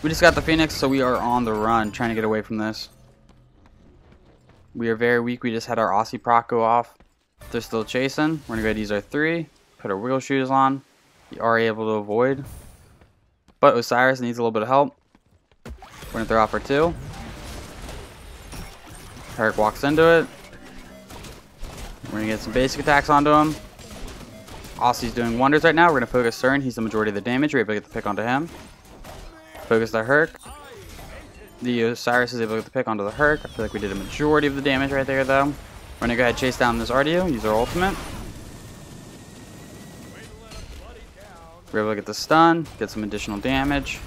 We just got the Phoenix, so we are on the run, trying to get away from this. We are very weak. We just had our Aussie proc go off. They're still chasing. We're going to go ahead and use our 3. Put our wiggle shoes on. We are able to avoid. But Osiris needs a little bit of help. We're going to throw off our 2. Herrick walks into it. We're going to get some basic attacks onto him. Aussie's doing wonders right now. We're going to focus CERN. He's the majority of the damage. We're able to get the pick onto him. Focus the Herc. The Osiris is able to get the pick onto the Herc. I feel like we did a majority of the damage right there, though. We're going to go ahead and chase down this RDO. Use our ultimate. We're able to get the stun. Get some additional damage.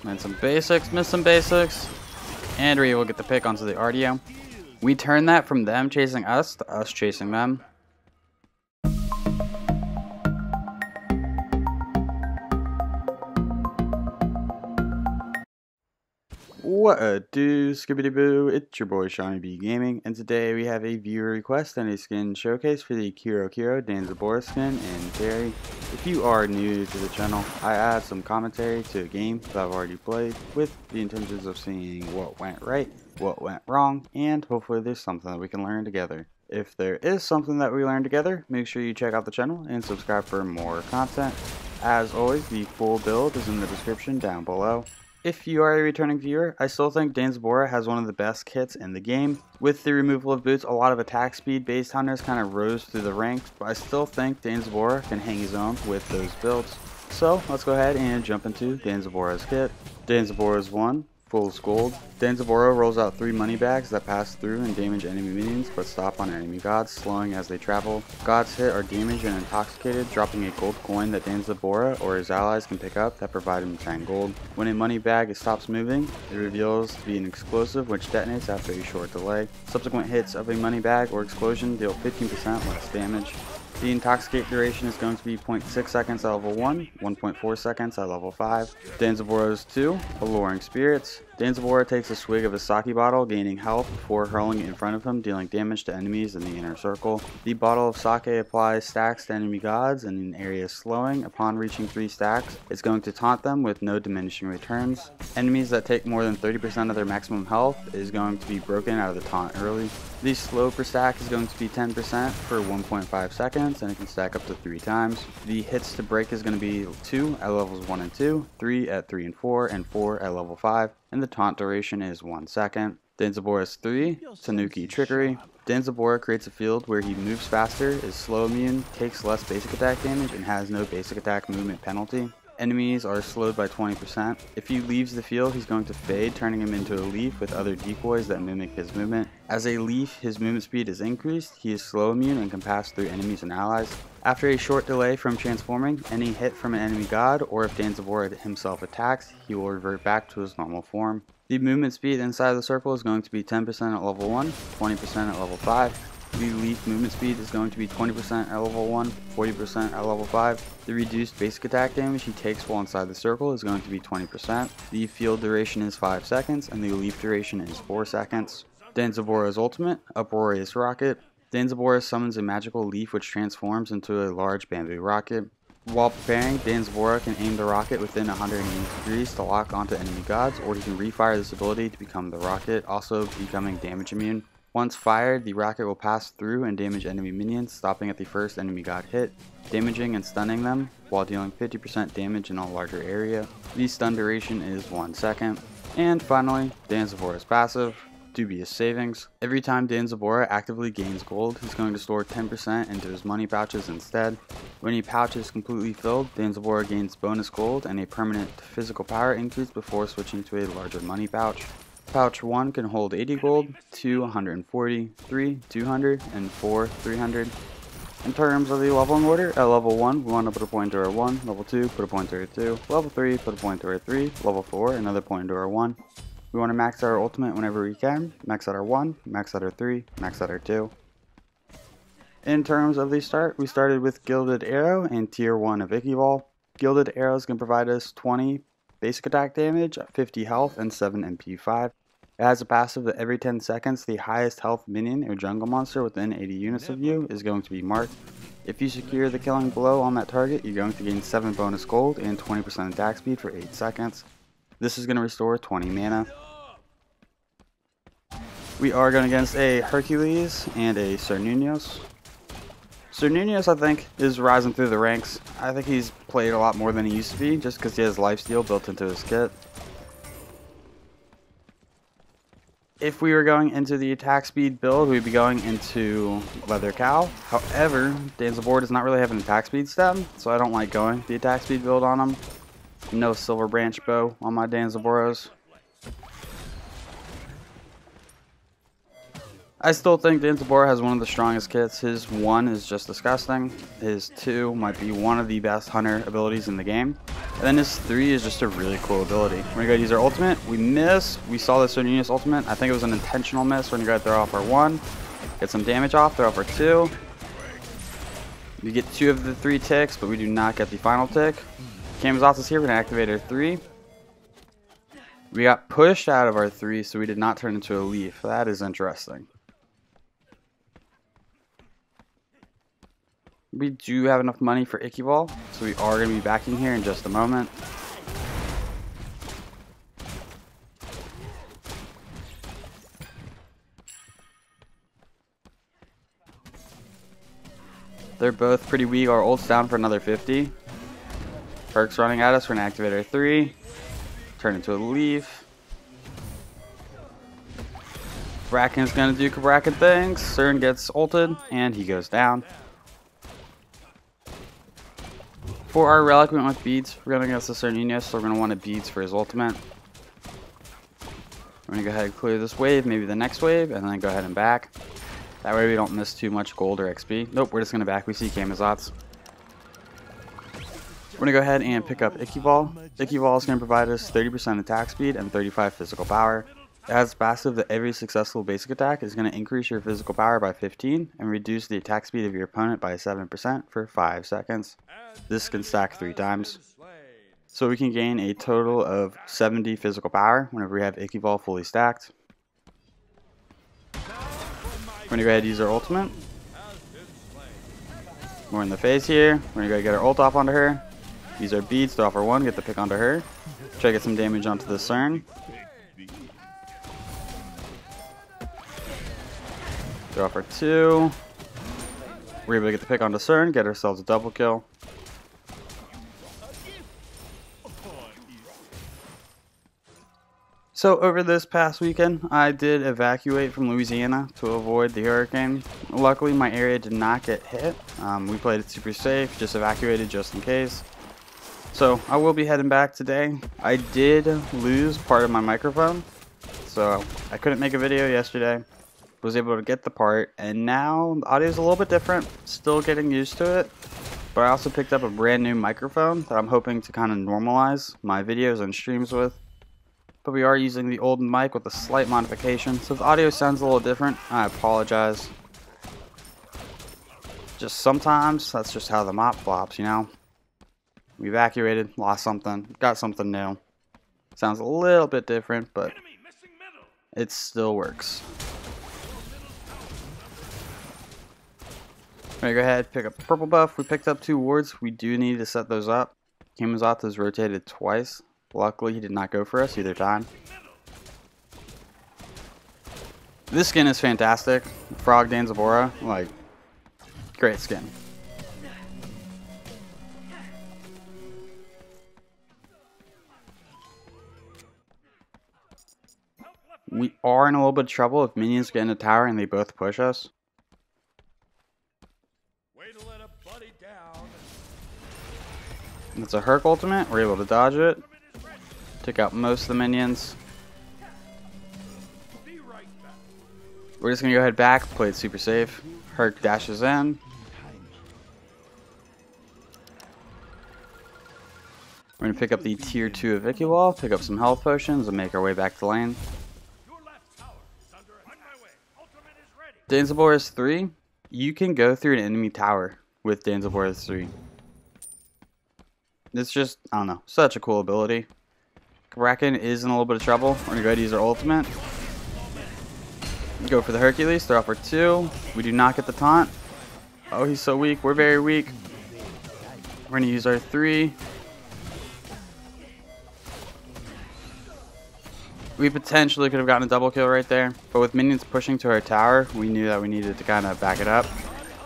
And some basics. Miss some basics. And we're able to get the pick onto the RDO. We turned that from them chasing us to us chasing them. What a do, skibbity boo, it's your boy Shawnee B Gaming, and today we have a viewer request and a skin showcase for the Kiro Danzaburou skin in Terry. If you are new to the channel, I add some commentary to a game that I've already played with the intentions of seeing what went right, what went wrong, and hopefully there's something that we can learn together. If there is something that we learn together, make sure you check out the channel and subscribe for more content. As always, the full build is in the description down below. If you are a returning viewer, I still think Danzaburou has one of the best kits in the game. With the removal of boots, a lot of attack speed based hunters kind of rose through the ranks, but I still think Danzaburou can hang his own with those builds. So let's go ahead and jump into Danzaburou's kit. Danzaburou's 1. Full gold. Danzaburou rolls out 3 money bags that pass through and damage enemy minions but stop on enemy gods, slowing as they travel. Gods hit are damaged and intoxicated, dropping a gold coin that Danzaburou or his allies can pick up that provide him 10 gold. When a money bag stops moving, it reveals to be an explosive which detonates after a short delay. Subsequent hits of a money bag or explosion deal 15% less damage. The intoxicate duration is going to be 0.6 seconds at level 1, 1.4 seconds at level 5. Danzaburou's 2, Alluring Spirits. Danzaburou takes a swig of his sake bottle, gaining health before hurling it in front of him, dealing damage to enemies in the inner circle. The bottle of sake applies stacks to enemy gods in an area slowing. Upon reaching 3 stacks, it's going to taunt them with no diminishing returns. Enemies that take more than 30% of their maximum health is going to be broken out of the taunt early. The slow per stack is going to be 10% for 1.5 seconds, and it can stack up to 3 times. The hits to break is going to be 2 at levels 1 and 2, 3 at 3 and 4, and 4 at level 5, and the taunt duration is 1 second. Danzaburou's 3, Tanuki Trickery. Danzaburou creates a field where he moves faster, is slow immune, takes less basic attack damage, and has no basic attack movement penalty. Enemies are slowed by 20%. If he leaves the field, he's going to fade, turning him into a leaf with other decoys that mimic his movement. As a leaf, his movement speed is increased, he is slow immune and can pass through enemies and allies. After a short delay from transforming, any hit from an enemy god, or if Danzaburou himself attacks, he will revert back to his normal form. The movement speed inside the circle is going to be 10% at level 1, 20% at level 5. The leaf movement speed is going to be 20% at level 1, 40% at level 5. The reduced basic attack damage he takes while inside the circle is going to be 20%. The field duration is 5 seconds, and the leaf duration is 4 seconds. Danzaburou's ultimate, Uproarious Rocket. Danzaburou summons a magical leaf which transforms into a large bamboo rocket. While preparing, Danzaburou can aim the rocket within 180 degrees to lock onto enemy gods, or he can refire this ability to become the rocket, also becoming damage immune. Once fired, the rocket will pass through and damage enemy minions, stopping at the first enemy god hit, damaging and stunning them, while dealing 50% damage in a larger area. The stun duration is 1 second. And finally, Danzaburou's passive, Dubious Savings. Every time Danzaburou actively gains gold, he's going to store 10% into his money pouches instead. When a pouch is completely filled, Danzaburou gains bonus gold and a permanent physical power increase before switching to a larger money pouch. Pouch 1 can hold 80 gold, 2 140, 3 200, and 4 300. In terms of the leveling order, at level 1 we want to put a point to our 1, level 2 put a point to our 2, level 3 put a point to our 3, level 4 another point to our 1. We want to max out our ultimate whenever we can, max out our 1, max out our 3, max out our 2. In terms of the start, we started with Gilded Arrow and tier 1 of Ichaival. Gilded Arrows can provide us 20 basic attack damage, 50 health, and 7 MP5. It has a passive that every 10 seconds, the highest health minion or jungle monster within 80 units of you is going to be marked. If you secure the killing blow on that target, you're going to gain 7 bonus gold and 20% attack speed for 8 seconds. This is going to restore 20 mana. We are going against a Hercules and a Cernunnos. Cernunnos, I think, is rising through the ranks. I think he's played a lot more than he used to be, just because he has lifesteal built into his kit. If we were going into the attack speed build, we'd be going into Leather Cow. However, Danzaboar does not really have an attack speed stem, so I don't like going the attack speed build on him. No Silver Branch Bow on my Danzaboros. I still think Danzaboar has one of the strongest kits. His 1 is just disgusting. His 2 might be one of the best hunter abilities in the game. And then his 3 is just a really cool ability. We're going to go use our ultimate. We miss. We saw the Cernunnos ultimate. I think it was an intentional miss. We're going to go throw off our 1. Get some damage off. Throw off our 2. We get 2 of the 3 ticks, but we do not get the final tick. Camazotz is here. We're going to activate our 3. We got pushed out of our 3, so we did not turn into a leaf. That is interesting. We do have enough money for Ichaival, so we are going to be backing here in just a moment. They're both pretty weak. Our ult's down for another 50. Herc's running at us. We're going to activate our 3. Turn into a leaf. Bracken's going to do Bracken things. Cern gets ulted, and he goes down. For our relic, we went with beads. We're going against the Cernunnos, so we're going to want a beads for his ultimate. We're going to go ahead and clear this wave, maybe the next wave, and then go ahead and back. That way we don't miss too much gold or XP. Nope, we're just going to back. We see Camazotz. We're going to go ahead and pick up Ichaival. Ichaival is going to provide us 30% attack speed and 35 physical power. It has passive that every successful basic attack is going to increase your physical power by 15 and reduce the attack speed of your opponent by 7% for 5 seconds. This can stack 3 times. So we can gain a total of 70 physical power whenever we have Ichaival fully stacked. We're going to go ahead and use our ultimate. We're in the phase here. We're going to go get our ult off onto her. Use our beads, throw off our 1, get the pick onto her. Try to get some damage onto the Cern. Throw off our 2. We're able to get the pick onto Cern, get ourselves a double kill. So over this past weekend, I did evacuate from Louisiana to avoid the hurricane. Luckily, my area did not get hit. We played it super safe, just evacuated just in case. So I will be heading back today. I did lose part of my microphone, so I couldn't make a video yesterday. Was able to get the part, and now the audio is a little bit different. Still getting used to it, but I also picked up a brand new microphone that I'm hoping to kind of normalize my videos and streams with. But we are using the old mic with a slight modification, so if the audio sounds a little different, I apologize. Just sometimes that's just how the mop flops, you know. We evacuated, lost something, got something new. Sounds a little bit different, but it still works. We're gonna go ahead and pick up the purple buff. We picked up 2 wards. We do need to set those up. Camazotz has rotated twice. Luckily, he did not go for us either time. This skin is fantastic. Frog Danzaboar, like, great skin. We are in a little bit of trouble if minions get in the tower and they both push us. It's a Herc ultimate. We're able to dodge it. Took out most of the minions. We're just going to go ahead back. Play it super safe. Herc dashes in. We're going to pick up the tier 2 of Ichaival. Pick up some health potions and make our way back to lane. Danzaboar 3. You can go through an enemy tower with Danzaboar 3. It's just, I don't know, such a cool ability. Bracken is in a little bit of trouble. We're going to go ahead and use our ultimate. Go for the Hercules, throw off for 2. We do not get the taunt. Oh, he's so weak. We're very weak. We're going to use our 3. We potentially could have gotten a double kill right there, but with minions pushing to our tower, we knew that we needed to kind of back it up.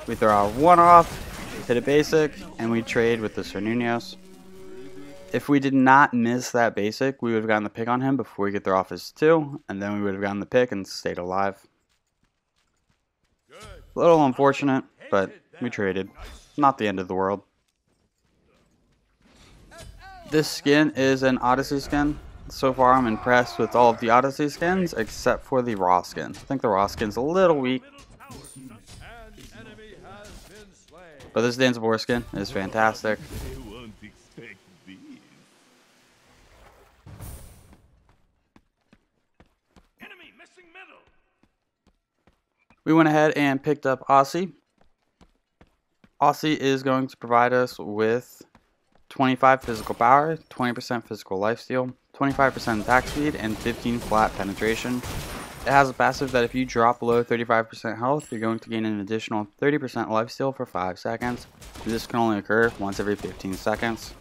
We throw our 1 off, hit a basic, and we trade with the Cernunnos. If we did not miss that basic, we would have gotten the pick on him before he could throw off his 2, and then we would have gotten the pick and stayed alive. A little unfortunate, but we traded. Not the end of the world. This skin is an Odyssey skin. So far I'm impressed with all of the Odyssey skins except for the Raw skin. I think the Raw skin's a little weak. But this Danza Bora skin is fantastic. We went ahead and picked up Aussie. Aussie is going to provide us with 25 physical power, 20% physical lifesteal, 25% attack speed, and 15 flat penetration. It has a passive that if you drop below 35% health, you're going to gain an additional 30% lifesteal for 5 seconds. This can only occur once every 15 seconds.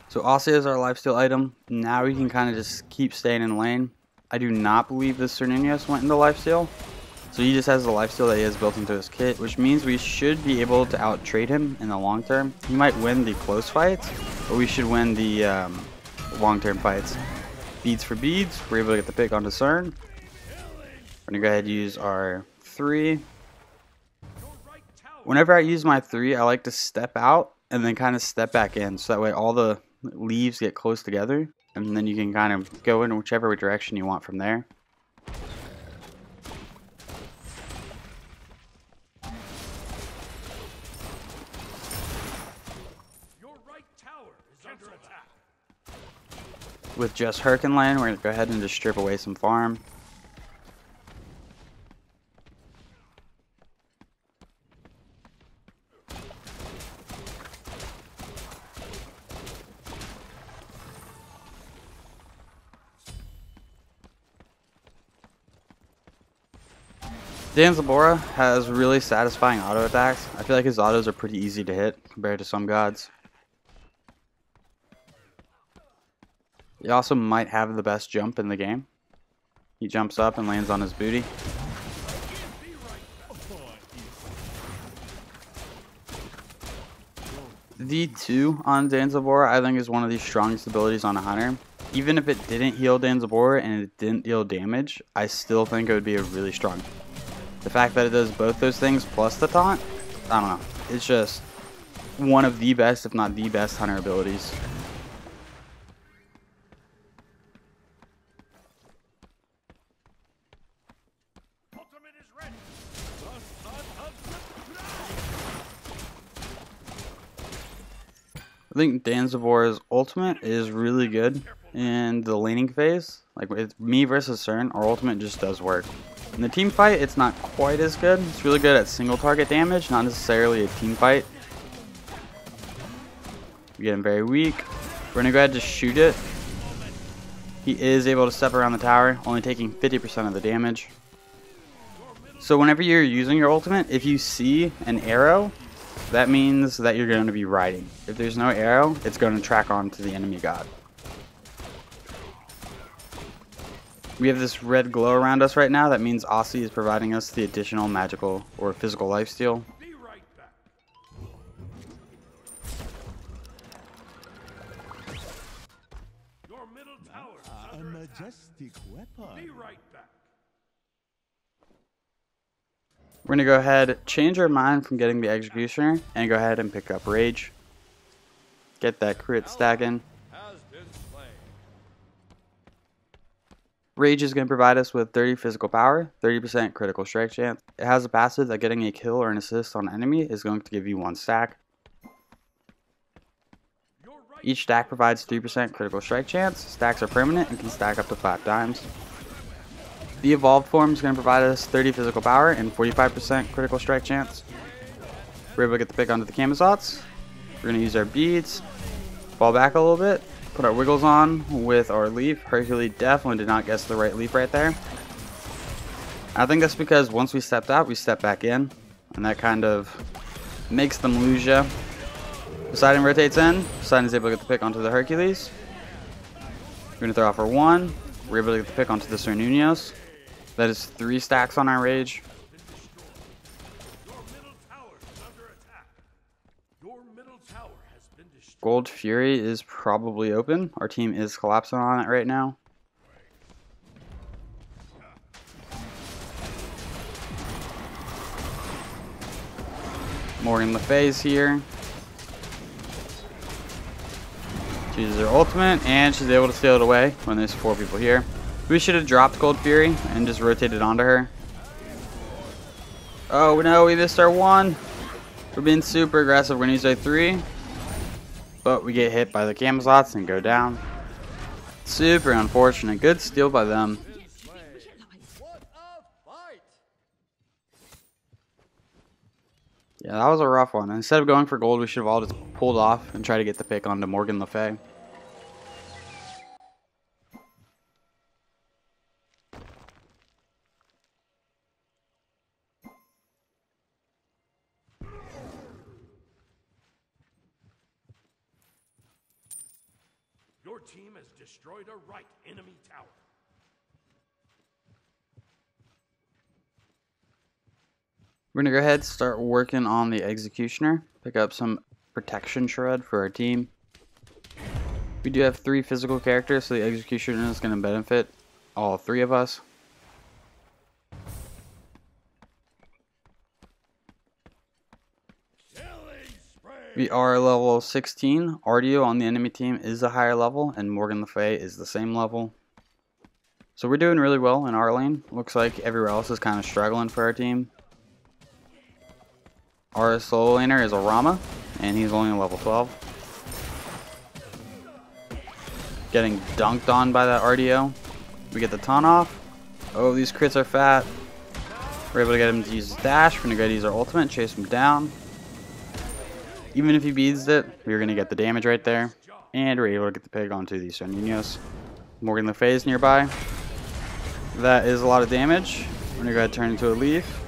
So Aussie is our lifesteal item. Now we can kind of just keep staying in lane. I do not believe the Cernunnos went into lifesteal. So he just has the lifesteal that he has built into his kit, which means we should be able to out-trade him in the long term. He might win the close fights, but we should win the long-term fights. Beads for beads, we're able to get the pick onto Cern. We're going to go ahead and use our 3. Whenever I use my 3, I like to step out and then kind of step back in, so that way all the leaves get close together, and then you can kind of go in whichever direction you want from there. With just Herc in lane, we're going to go ahead and just strip away some farm. Danza Bora has really satisfying auto attacks. I feel like his autos are pretty easy to hit compared to some gods. He also might have the best jump in the game. He jumps up and lands on his booty. The 2 on Danza Bora I think is one of the strongest abilities on a hunter. Even if it didn't heal Danza Bora and it didn't deal damage, I still think it would be a really strong. The fact that it does both those things plus the taunt, I don't know. It's just one of the best, if not the best, hunter abilities. I think Danza Bora's ultimate is really good in the laning phase. Like with me versus Cern, our ultimate just does work. In the team fight, it's not quite as good. It's really good at single target damage, not necessarily a team fight. We get him very weak. We're going to go ahead and just shoot it. He is able to step around the tower, only taking 50% of the damage. So whenever you're using your ultimate, if you see an arrow, that means that you're going to be riding. If there's no arrow, it's going to track on to the enemy god. We have this red glow around us right now. That means Aussie is providing us the additional magical or physical lifesteal. Your middle tower is under majestic weapon. Be right back. We're going to go ahead, change our mind from getting the Executioner, and go ahead and pick up Rage. Get that crit stack in. Rage is going to provide us with 30 physical power, 30% critical strike chance. It has a passive that getting a kill or an assist on an enemy is going to give you 1 stack. Each stack provides 3% critical strike chance. Stacks are permanent and can stack up to 5 times. The evolved form is going to provide us 30 physical power and 45% critical strike chance. We're able to get the pick onto the Camisots. We're going to use our beads, fall back a little bit, Put our Wiggles on with our Leaf. Hercules definitely did not guess the right Leaf right there. I think that's because once we stepped out, we stepped back in. And that kind of makes them lose ya. Poseidon rotates in. Poseidon is able to get the pick onto the Hercules. We're going to throw off our 1. We're able to get the pick onto the Cernunnos. That is 3 stacks on our Rage. Gold Fury is probably open. Our team is collapsing on it right now. Morgan Le Fay's here. She uses her ultimate, and she's able to steal it away when there's 4 people here. We should have dropped Gold Fury and just rotated onto her. Oh no, we missed our 1. We're being super aggressive. We're going to use our 3. But we get hit by the Camazotz and go down. Super unfortunate. Good steal by them. Yeah, that was a rough one. Instead of going for gold, we should have all just pulled off and tried to get the pick onto Morgan Le Fay. Your team has destroyed a right enemy tower. We're going to go ahead and start working on the Executioner. Pick up some protection shred for our team. We do have 3 physical characters, so the Executioner is going to benefit all 3 of us. We are level 16. Ardio on the enemy team is a higher level, and Morgan Le Fay is the same level. So we're doing really well in our lane. Looks like everywhere else is kind of struggling for our team. Our solo laner is a Rama, and he's only level 12. Getting dunked on by that RDO. We get the taunt off. Oh, these crits are fat. We're able to get him to use his dash. We're going to go to use our ultimate, chase him down. Even if he beats it, we're going to get the damage right there. And we're able to get the pig onto the Cernunnos. Morgan Le Fay is nearby. That is a lot of damage. We're going to go ahead and turn into a Leaf.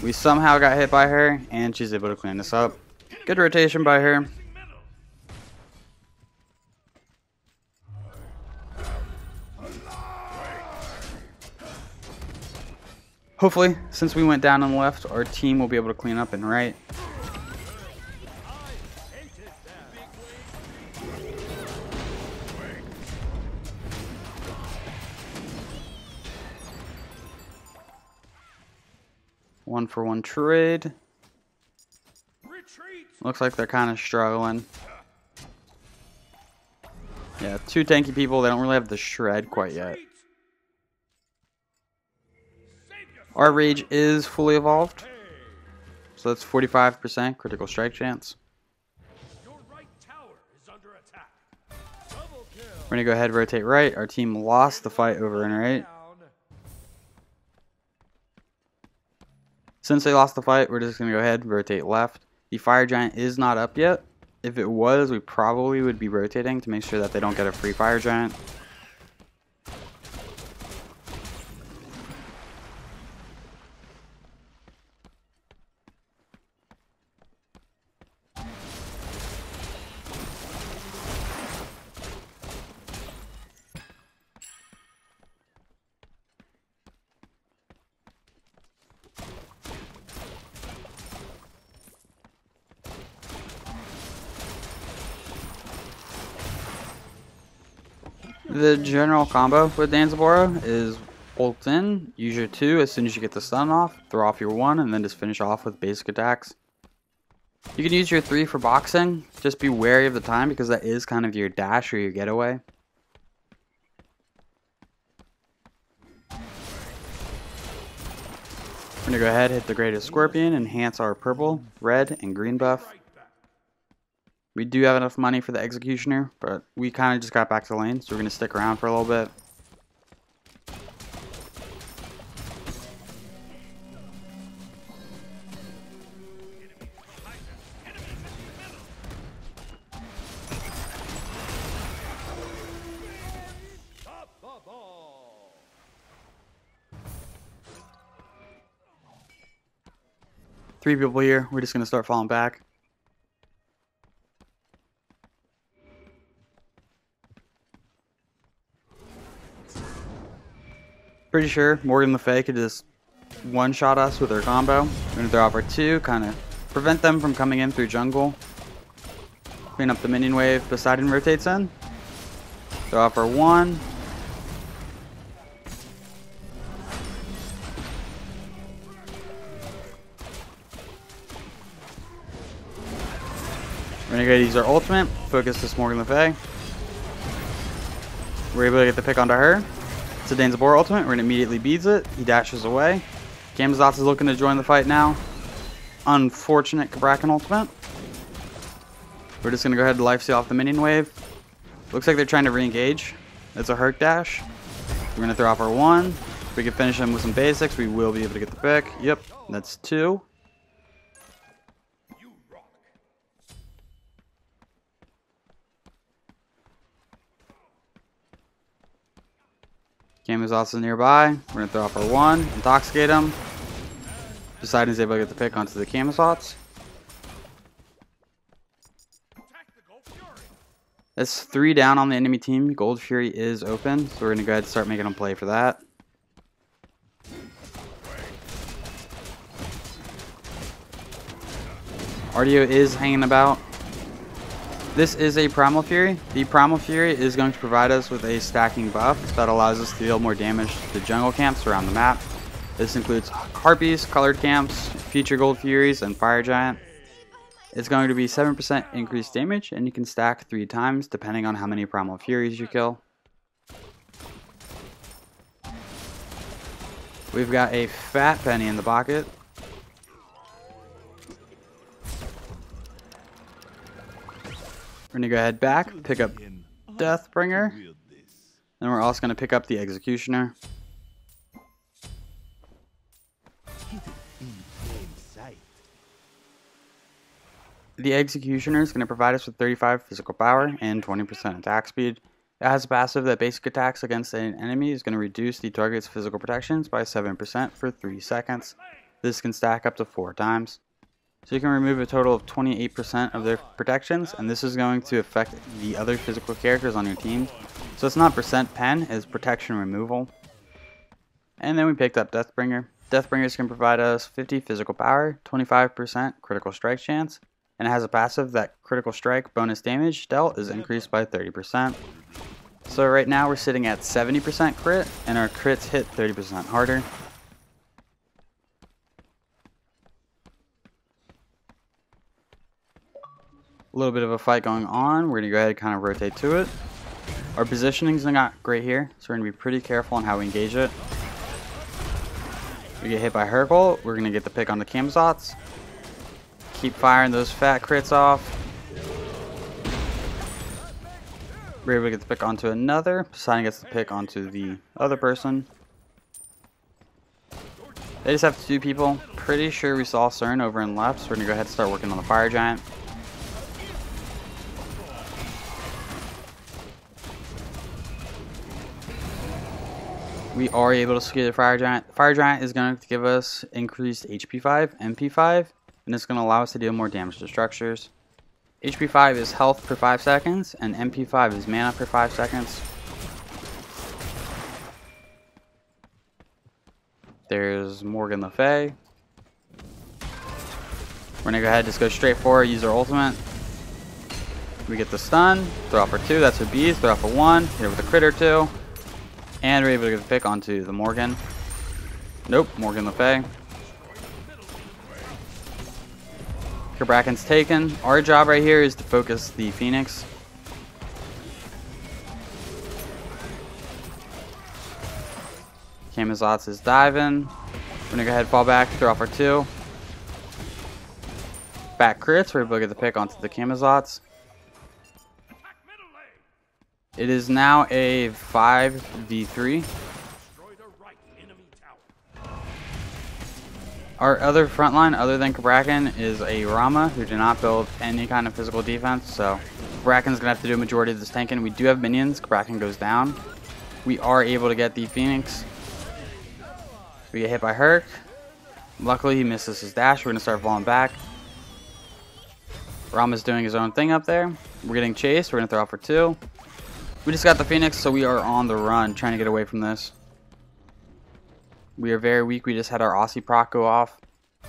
We somehow got hit by her, and she's able to clean this up. Good rotation by her. Hopefully, since we went down on the left, our team will be able to clean up and right. One for one trade. Looks like they're kind of struggling. Yeah, 2 tanky people. They don't really have the shred quite yet. Our Rage is fully evolved. So that's 45% critical strike chance. We're going to go ahead and rotate right. Our team lost the fight over in right. Since they lost the fight, we're just going to go ahead and rotate left. The Fire Giant is not up yet. If it was, we probably would be rotating to make sure that they don't get a free Fire Giant. The general combo with Danzaburou is ult in, use your 2 as soon as you get the stun off, throw off your 1, and then just finish off with basic attacks. You can use your 3 for boxing, just be wary of the time because that is kind of your dash or your getaway. We're going to go ahead, hit the Greatest Scorpion, enhance our purple, red, and green buff. We do have enough money for the Executioner, but we kind of just got back to the lane, so we're going to stick around for a little bit. 3 people here. We're just going to start falling back. Pretty sure Morgan Le Fay could just one-shot us with her combo. We're going to throw off our 2, kind of prevent them from coming in through jungle. Clean up the minion wave. Poseidon rotates in. Throw off our 1. We're going to go use our ultimate. Focus this Morgan Le Fay. We're able to get the pick onto her. It's a Danzabor ultimate. We're going to immediately beads it. He dashes away. Camazotz is looking to join the fight now. Unfortunate Cabrakan ultimate. We're just going to go ahead and lifesteal off the minion wave. Looks like they're trying to re-engage. It's a Herc dash. We're going to throw off our 1. If we can finish him with some basics, we will be able to get the pick. Yep, that's 2. Camazotz is nearby. We're going to throw off our 1. Intoxicate him. Poseidon is able to get the pick onto the Camazotz. That's 3 down on the enemy team. Gold Fury is open, so we're going to go ahead and start making them play for that. RDO is hanging about. This is a Primal Fury. The Primal Fury is going to provide us with a stacking buff that allows us to deal more damage to jungle camps around the map. This includes Harpies, Colored Camps, Future Gold Furies, and Fire Giant. It's going to be 7% increased damage, and you can stack 3 times depending on how many Primal Furies you kill. We've got a fat penny in the pocket. We're going to go ahead back, pick up Deathbringer, and we're also going to pick up the Executioner. The Executioner is going to provide us with 35 physical power and 20% attack speed. It has a passive that basic attacks against an enemy is going to reduce the target's physical protections by 7% for 3 seconds. This can stack up to 4 times. So you can remove a total of 28% of their protections, and this is going to affect the other physical characters on your team. So it's not percent pen, it's protection removal. And then we picked up Deathbringer. Deathbringers can provide us 50 physical power, 25% critical strike chance, and it has a passive that critical strike bonus damage dealt is increased by 30%. So right now we're sitting at 70% crit, and our crits hit 30% harder. A little bit of a fight going on. We're going to go ahead and kind of rotate to it. Our positioning's not great here, so we're going to be pretty careful on how we engage it. We get hit by Hercule. We're going to get the pick on the Camazotz. Keep firing those fat crits off. We're able to get the pick onto another. Poseidon gets the pick onto the other person. They just have 2 people. Pretty sure we saw CERN over in left, so we're going to go ahead and start working on the Fire Giant. We are able to secure the Fire Giant. The Fire Giant is going to give us increased HP 5, MP 5, and it's going to allow us to deal more damage to structures. HP 5 is health per 5 seconds, and MP 5 is mana per 5 seconds. There's Morgan Le Fay. We're going to go ahead and just go straight forward, use our ultimate. We get the stun, throw off our 2, that's a beast, throw off a 1, hit with a crit or 2. And we're able to get the pick onto the Morgan. Nope, Morgan Le Fay. Cabrakan's taken. Our job right here is to focus the Phoenix. Camazotz is diving. We're going to go ahead and fall back, throw off our 2. Back crits, we're able to get the pick onto the Camazotz. It is now a 5v3. Our other frontline, other than Cabrakan, is a Rama, who do not build any kind of physical defense, so Cabrakan's going to have to do a majority of this tanking. We do have minions. Cabrakan goes down. We are able to get the Phoenix. We get hit by Herc. Luckily, he misses his dash. We're going to start falling back. Rama's doing his own thing up there. We're getting chased. We're going to throw out for 2. We just got the Phoenix, so we are on the run, trying to get away from this. We are very weak. We just had our Aussie proc go off.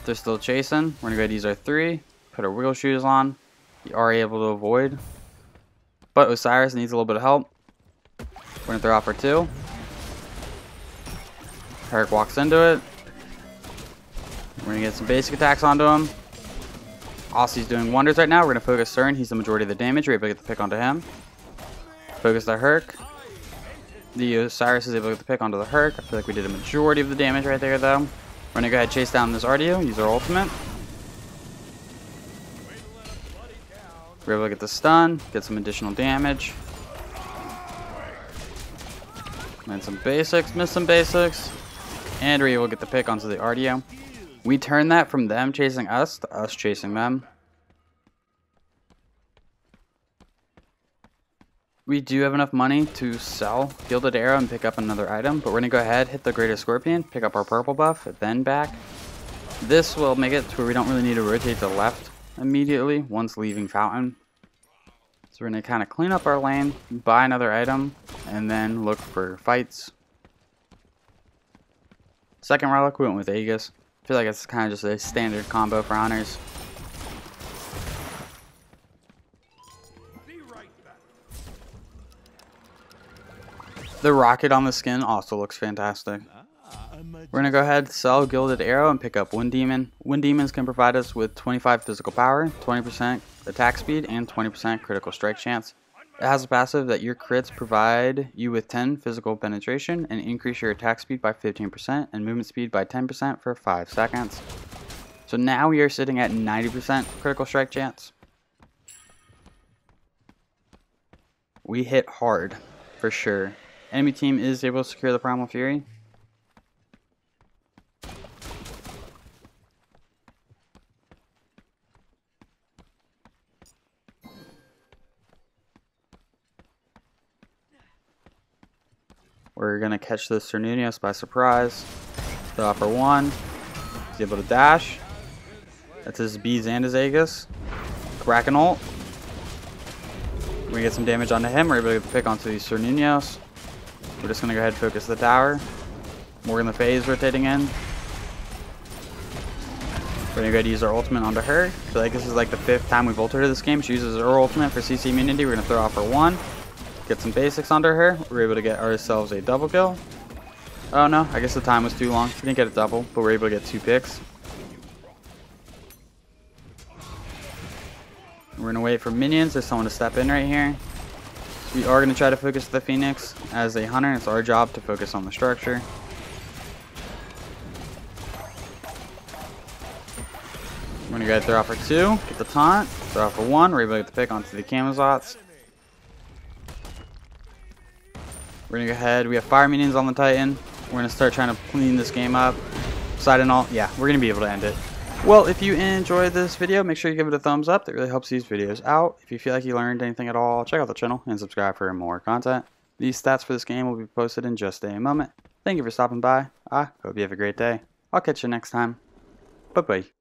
They're still chasing. We're going to go ahead and use our 3. Put our wiggle shoes on. We are able to avoid. But Osiris needs a little bit of help. We're going to throw out for 2. Herrick walks into it. We're going to get some basic attacks onto him. Aussie's doing wonders right now. We're going to focus CERN. He's the majority of the damage. We're able to get the pick onto him. Focus the Herc. The Osiris is able to get the pick onto the Herc. I feel like we did a majority of the damage right there, though. We're going to go ahead and chase down this RDO. Use our ultimate. We're able to get the stun. Get some additional damage. And some basics. Miss some basics. And we're able to get the pick onto the RDO. We turned that from them chasing us to us chasing them. We do have enough money to sell Gilded Arrow and pick up another item, but we're going to go ahead, hit the Greater Scorpion, pick up our purple buff, then back. This will make it to where we don't really need to rotate to the left immediately once leaving Fountain. So we're going to kind of clean up our lane, buy another item, and then look for fights. Second relic, we went with Aegis. I feel like it's kind of just a standard combo for honors. The rocket on the skin also looks fantastic. We're going to go ahead, sell Gilded Arrow, and pick up Wind Demon. Wind Demons can provide us with 25 physical power, 20% attack speed, and 20% critical strike chance. It has a passive that your crits provide you with 10 physical penetration and increase your attack speed by 15% and movement speed by 10% for 5 seconds. So now we are sitting at 90% critical strike chance. We hit hard, for sure. Enemy team is able to secure the Primal Fury. We're going to catch this Cernunios by surprise. Throw out for 1. He's able to dash. That's his beads and his Aegis. Kraken ult. We get some damage onto him. We're able to get the pick onto the Cernunios. We're just going to go ahead and focus the tower. Morgan Le Fay is rotating in. We're going to go ahead and use our ultimate onto her. I feel like this is like the 5th time we've ulted her this game. She uses her ultimate for CC immunity. We're going to throw off for 1. Get some basics onto her. We're able to get ourselves a double kill. Oh no, I guess the time was too long. We didn't get a double, but we're able to get 2 picks. We're going to wait for minions. There's someone to step in right here. We are going to try to focus the Phoenix. As a hunter, it's our job to focus on the structure. We're going to go ahead and throw out for 2. Get the taunt. Throw out for 1. We're able to get the pick onto the Camazots. We're going to go ahead. We have fire minions on the Titan. We're going to start trying to clean this game up. Side and all. Yeah, we're going to be able to end it. Well, if you enjoyed this video, make sure you give it a thumbs up. That really helps these videos out. If you feel like you learned anything at all, check out the channel and subscribe for more content. These stats for this game will be posted in just a moment. Thank you for stopping by. I hope you have a great day. I'll catch you next time. Bye-bye.